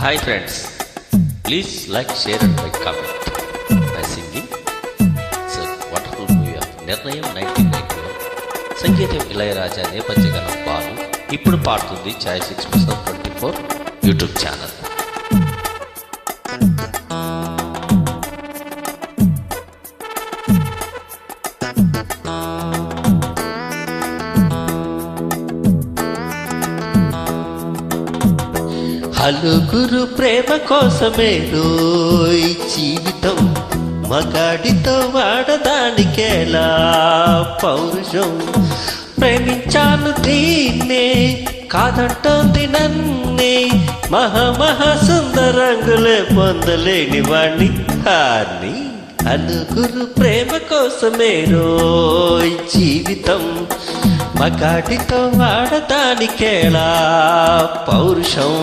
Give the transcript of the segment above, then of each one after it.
Hi friends, please like, share and comment by singing. It's a wonderful movie of Nirnayam 1991. సంగీతం ఇళయరాజా, నేపథ్యగానం బాలు. ఇప్పుడు పాడుతుంది ఛాయ్ 6/24 YouTube channel. హలుగురు ప్రేమ కోసమే రోయ్ జీవితం, మగాడితో వాడదానికేలా పౌరుషం. ప్రేమించాను దీన్నే కాదంటోంది నన్నే, సుందరంగులే పొందలేని వాణ్ణి హాని. హలుగురు ప్రేమ కోసమే రోయ్ జీవితం, మగాడితో వాడదానికేలా పౌరుషం.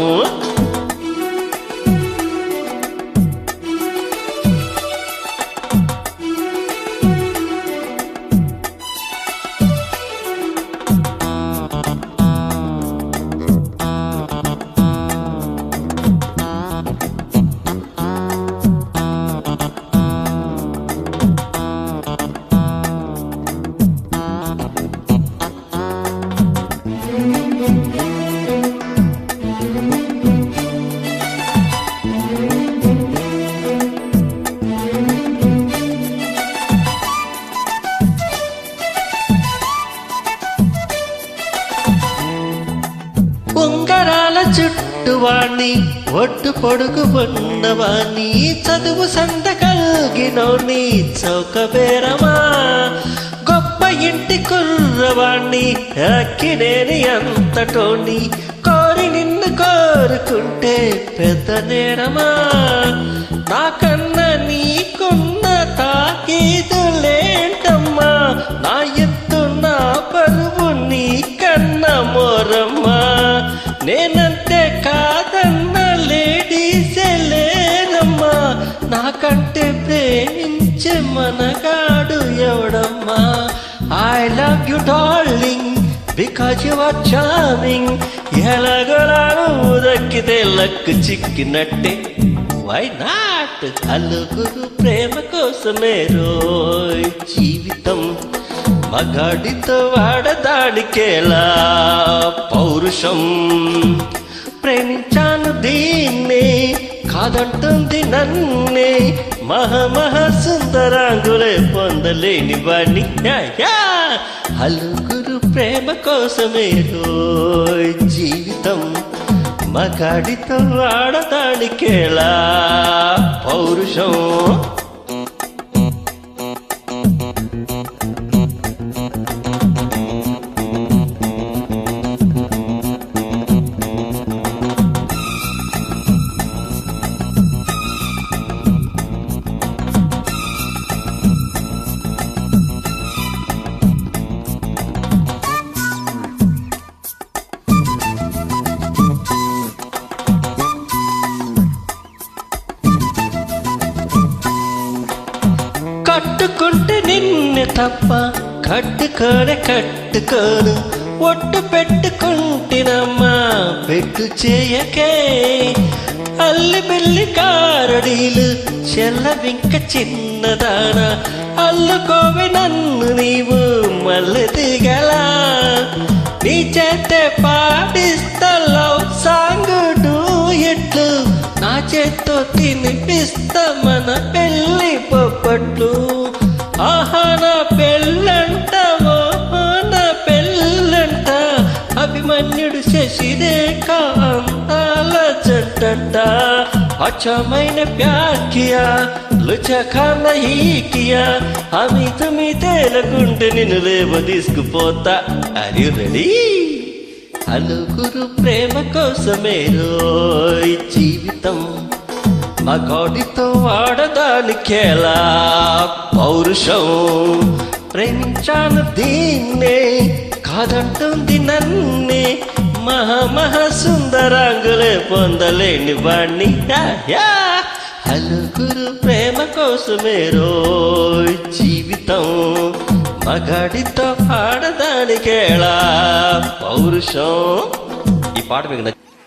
ఉంగరాల చుట్టువాణ్ణి, ఒడ్డు పొడుగు ఉన్నవాణ్ణి, చదువు సంద కలిగినోని చౌకబేరమా. గొప్ప ఇంటి కుర్రవాణ్ణి, అక్కినేని అంతటోని, కోరి నిన్ను కోరుకుంటే పెద్ద నేరమా. నాకన్నా నీకున్న తాకీదులేంటమ్మా, నా ఎత్తు నా పరువు నీకన్నా మోరమ్మా. నేనంటే కాదన్న లేడీసే లేరమ్మా, నాకంటే ప్రేమించే మనగాడు ఎవడమ్మా. I love you darling because you are charming. ఎలాగోలాగో దక్కితే లక్కు చిక్కినట్టే, వై నాట్. హలుగురు ప్రేమ కోసమే రోయ్ జీవితం, మగాడితో వాడదానికేలా పౌరుషం. ప్రేమించాను దీన్నే కాదంటుంది నన్నే, సుందరాంగులే పొందలేని వాణ్ణి. హలుగురు ప్రేమ కోసమే రోయ్ జీవితం, మగాడితో వాడదానికేలా పౌరుషం. కట్టుకుంటే నిన్ను తప్ప కట్టుకోను, ఒట్టు పెట్టుకుంటేనమ్మా పెట్టు చేయకే. అల్లి బిల్లి కారడీలు చెల్లవింక చిన్నదాన, అల్లుకోవి నన్ను నీవు మళ్ళీ దిగలా. నీ చేతే పాడిస్తా లవ్ సాంగ్ డూయట్లు, నా చేత్తో తినిపిస్తా మన పెళ్ళి పొప్పట్లు. ఆహా నా పెళ్ళంట, ఓహో నా పెళ్ళంట, అభిమన్యుడు శశిరేఖ అందాల జంటంట. అచ్చమైన ప్యార్ కియా లుచఖానా హీ కియా, అమి తుమి తేలకుంటే నిన్ను లేవ తీసుకుపోతా. Are you ready? హలుగురు ప్రేమ కోసమే రోయ్ జీవితం, మగాడితో వాడదానికేలా పౌరుషం. ప్రేమించాను దీన్నే కాదంటుంది నన్నే, సుందరాంగులే పొందలేని వాణ్ణి. హలుగురు ప్రేమ కోసమే రోయ్ జీవితం, మగాడితో ఆడదానికేలా పౌరుషం. ఈ పాట మీకు